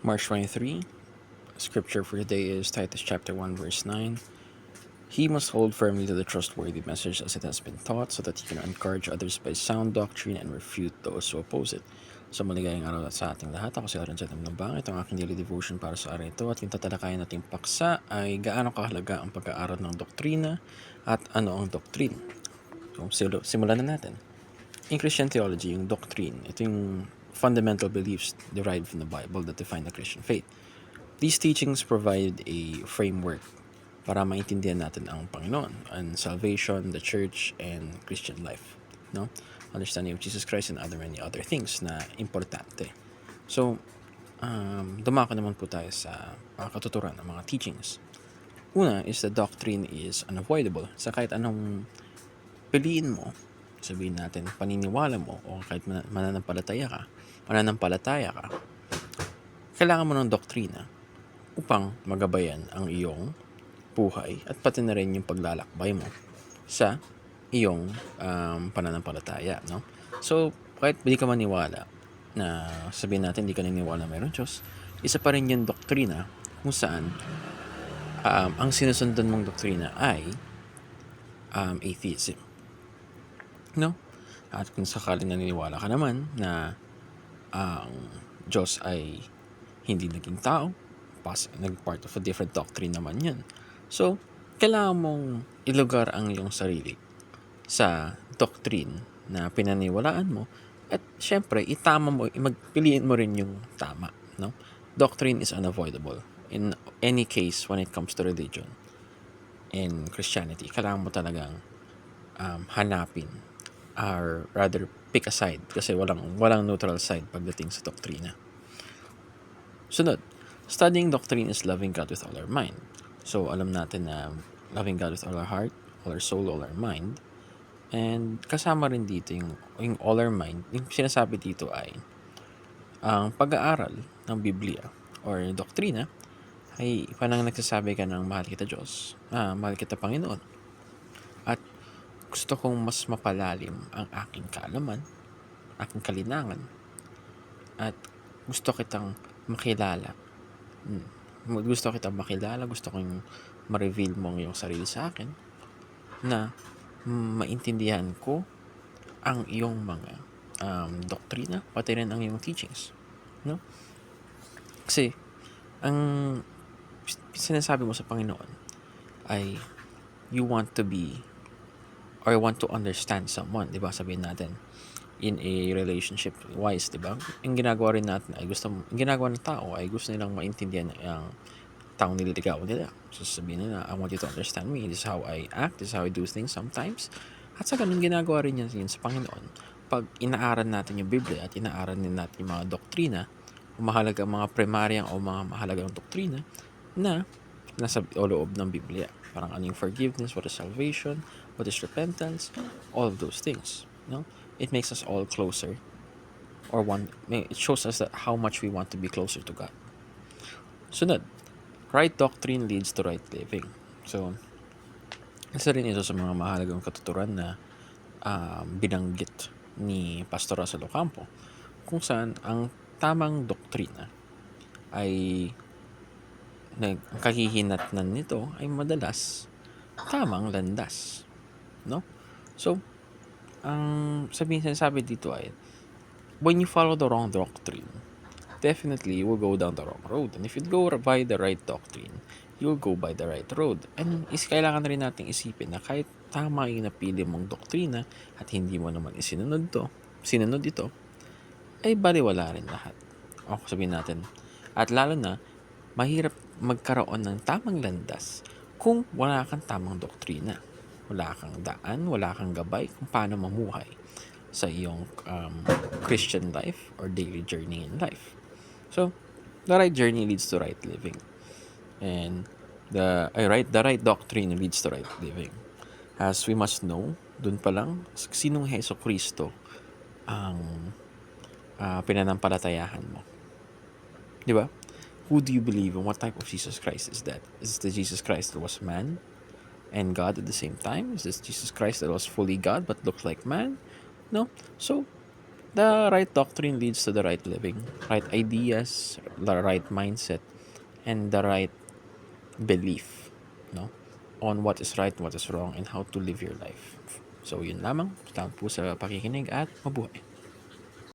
March 23, scripture for today is Titus chapter 1 verse 9. He must hold firmly to the trustworthy message as it has been taught so that he can encourage others by sound doctrine and refute those who oppose it. So maligayang araw sa ating lahat. Ako si Aaron Zetam Lambang. Ito ang aking daily devotion para sa araw ito. At yung tatalakayan nating paksa ay gaano kahalaga ang pag-aaral ng doktrina at ano ang doctrine. So simulan na natin. In Christian theology, yung doctrine, ito yung fundamental beliefs derived from the Bible that define the Christian faith. These teachings provide a framework para maintindihan natin ang Panginoon and salvation, the church, and Christian life. No? Understanding of Jesus Christ and many other things na importante. So, dumako naman po tayo sa katuturan ng mga teachings. Una is the doctrine is unavoidable. Sa kahit anong piliin mo, sabihin natin paniniwala mo o kahit mananampalataya ka, kailangan mo ng doktrina upang magabayan ang iyong buhay at pati na rin yung paglalakbay mo sa iyong pananampalataya, no? So, kahit hindi ka maniwala na sabihin natin hindi ka naniniwala mayroong Diyos, isa pa rin yung doktrina kung saan ang sinusundan mong doktrina ay atheism. No? At kung sakaling naniniwala ka naman na ang Diyos ay hindi naging tao, nag-part of a different doctrine naman yan. So, kailangan mong ilugar ang iyong sarili sa doctrine na pinaniwalaan mo at syempre, itama mo, magpiliin mo rin yung tama. No? Doctrine is unavoidable. In any case, when it comes to religion and Christianity, kailangan mo talagang hanapin or rather pick a side kasi walang neutral side pagdating sa doktrina. Sunod, studying doctrine is loving God with all our mind. So, alam natin na loving God with all our heart, all our soul, all our mind. And kasama rin dito yung all our mind. Yung sinasabi dito ay ang pag-aaral ng Biblia or doktrina ay parang nagsasabi ka ng mahal kita Diyos, mahal kita Panginoon. At gusto kong mas mapalalim ang aking kaalaman, aking kalinangan, at gusto kitang makilala. Gusto kong ma-reveal mo ang iyong sarili sa akin na maintindihan ko ang iyong mga doktrina, pati rin ang iyong teachings. No? Kasi, ang sinasabi mo sa Panginoon ay you want to be or want to understand someone, di ba? Sabihin natin, in a relationship wise, di ba? Yung ginagawa rin natin ay ginagawa ng tao ay gusto nilang maintindihan ang taong nililigawan nila. So sabihin nila, I want you to understand me. This is how I act. This is how I do things sometimes. At sa ganun, ginagawa rin yun sa Panginoon. Pag inaaral natin yung Biblia at inaaral din natin yung mga doktrina, mahalagang mga primaryang o mga mahalagang doktrina na nasa loob ng Biblia. Parang ano yung forgiveness, what is salvation, what is repentance, all of those things. No? It makes us all closer it shows us that how much we want to be closer to God. Sunod, right doctrine leads to right living. So, isa rin ito sa mga mahalagang katuturan na binanggit ni Pastor Russell Ocampo kung saan ang tamang doktrina ay ang kahihinatnan nito ay madalas tamang landas. No? So, ang sinasabi dito ay when you follow the wrong doctrine, definitely you will go down the wrong road. And if you go by the right doctrine, you'll go by the right road. And kailangan rin nating isipin na kahit tama yung napili mong doktrina at hindi mo naman sinunod ito, ay baliwala rin lahat. O sabihin natin, at lalo na, mahirap magkaroon ng tamang landas kung wala kang tamang doktrina. Wala kang daan, wala kang gabay kung paano mamuhay sa iyong Christian life or daily journey in life. So, the right journey leads to right living. And the right doctrine leads to right living. As we must know, dun pa lang, sinong Heso Kristo ang pinanampalatayahan mo? Di ba? Who do you believe in? What type of Jesus Christ is that? Is it the Jesus Christ that was man and God at the same time? Is this Jesus Christ that was fully God but looked like man? No? So, The right doctrine leads to the right living, right ideas, the right mindset, and the right belief, no? On what is right, what is wrong, and how to live your life. So, yun lamang. Salamat po sa pakikinig at mabuhay.